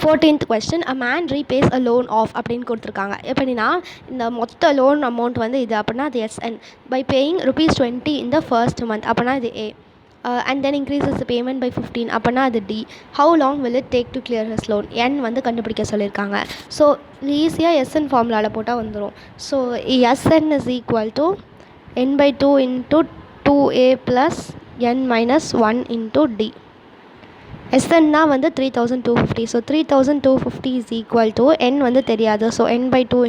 14th question, a man repays a loan of அப்படின்னு கொடுத்துருக்காங்க. எப்படின்னா இந்த மொத்த லோன் அமௌண்ட் வந்து இது அப்படின்னா அது SN by paying ₹20 in the first month அப்படின்னா இது A and then increases the payment by 15 அப்படின்னா அது D. How long will it take to clear his loan? N வந்து கண்டுபிடிக்க சொல்லியிருக்காங்க. ஸோ ஈஸியாக SN ஃபார்முலாவில் போட்டால் வந்துடும். So SN is equal to N by 2 into 2A plus N minus 1 into D. SNனா வந்து 3250. So 3250 is equal to N வந்து தெரியாது. So N by 2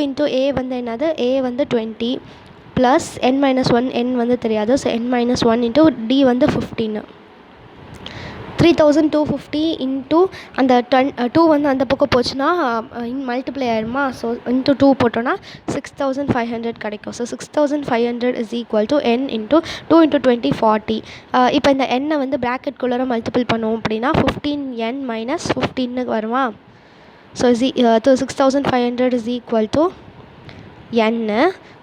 into A வந்து என்னது, A வந்து 20 ப்ளஸ் N minus 1 N வந்து தெரியாது. So N minus 1 into D வந்து 15. 3250 into அந்த 2 வந்து அந்த பக்கம் போச்சுன்னா மல்டிப்ளை ஆகிடுமா. ஸோ இன்ட்டு 2 போட்டோன்னா 6500 கிடைக்கும். So 6500 is equal to N into 2 into 20 40. இப்போ இந்த எண்ணை வந்து ப்ராக்கெட்குள்ளே மல்டிபிள் பண்ணுவோம் அப்படின்னா 15N minus 15 வருமா. So 6500 is equal to N.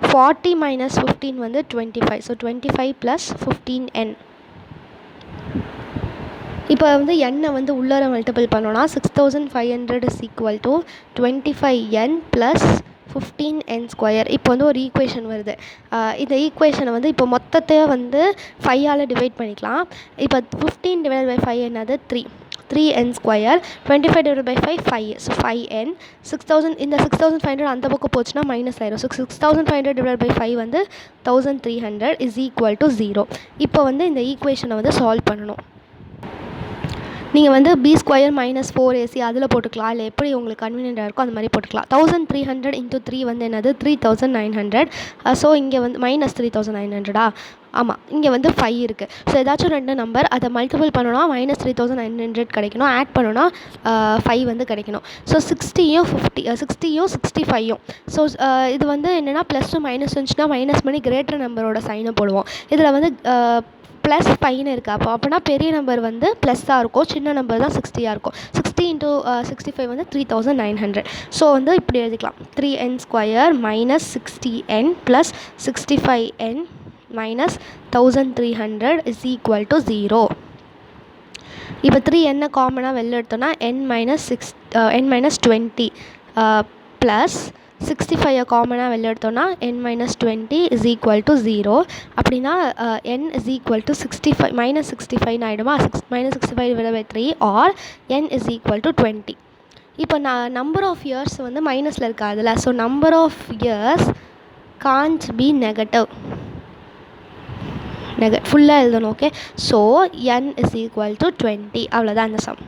40 minus 15 வந்து 25. So 25 plus 15N. இப்போ வந்து எண்ணை வந்து உள்ளார மல்டிபிள் பண்ணோன்னா 6500 is equal to 25N plus 15N square. இப்போ வந்து ஒரு ஈக்குவேஷன் வருது. இந்த ஈக்குவேஷனை வந்து இப்போ மொத்தத்தையே வந்து 5ஆல் டிவைட் பண்ணிக்கலாம். இப்போ 15 டிவைட் பை 5 என்னது 3N square. 25 divide by 5 5. So 5N. 6000 இந்த 6500 அந்த பக்கம் போச்சுன்னா மைனஸ் ஆயிரும். ஸோ 6500 டிவைட் பை 5 வந்து 1300 இஸ் ஈக்குவல் டு 0. இப்போ வந்து இந்த ஈக்குவேஷனை வந்து சால்வ் பண்ணணும். நீங்கள் வந்து B ஸ்கொயர் மைனஸ் 4AC அதில் போட்டுக்கலாம். இல்லை எப்படி உங்களுக்கு கன்வீனியண்ட்டாக இருக்கோ அந்த மாதிரி போட்டுக்கலாம். 1300 இன்ட்டு 3 வந்து என்னது 3900. ஸோ இங்கே வந்து மைனஸ் 3900 ஆமாம், இங்கே வந்து 5 இருக்குது. ஸோ ஏதாச்சும் 2 நம்பர் அதை மல்டிபிள் பண்ணோன்னா மைனஸ் 3900 கிடைக்கணும். ஆட் பண்ணோன்னா 5 வந்து கிடைக்கணும். ஸோ 60யும் 65யும். ஸோ இது வந்து என்னென்னா ப்ளஸ் டூ மைனஸ் இருந்துச்சுன்னா மைனஸ் பண்ணி கிரேட்டர் நம்பரோட சைனை போடுவோம். இதில் வந்து ப்ளஸ் 5ன்னு இருக்குது. அப்படின்னா பெரிய நம்பர் வந்து ப்ளஸ்ஸாக இருக்கும், சின்ன நம்பர் தான் 60யாக இருக்கும். 60 இன்ட்டு 65 வந்து 3900. ஸோ வந்து இப்படி எழுதிக்கலாம். 3N square minus 60N plus 65N minus 1300 is equal to 0. இப்போ 3N காமனாக வெளில எடுத்தோன்னா N minus 20 ப்ளஸ் 65 காமனாக வெளில எடுத்தோன்னா N minus 20 is equal to 0. அப்படின்னா N is equal to 65 minus 65 ஆகிடுமா. Minus 65 divide by 3 or N is equal to 20. இப்போ நம்பர் ஆஃப் இயர்ஸ் வந்து மைனஸில் இருக்காதுல்ல. So number of years can't be negative. ஃபுல்லாக எழுதணும். Okay. So N is equal to 20. அவ்வளோதான் அந்த சம்.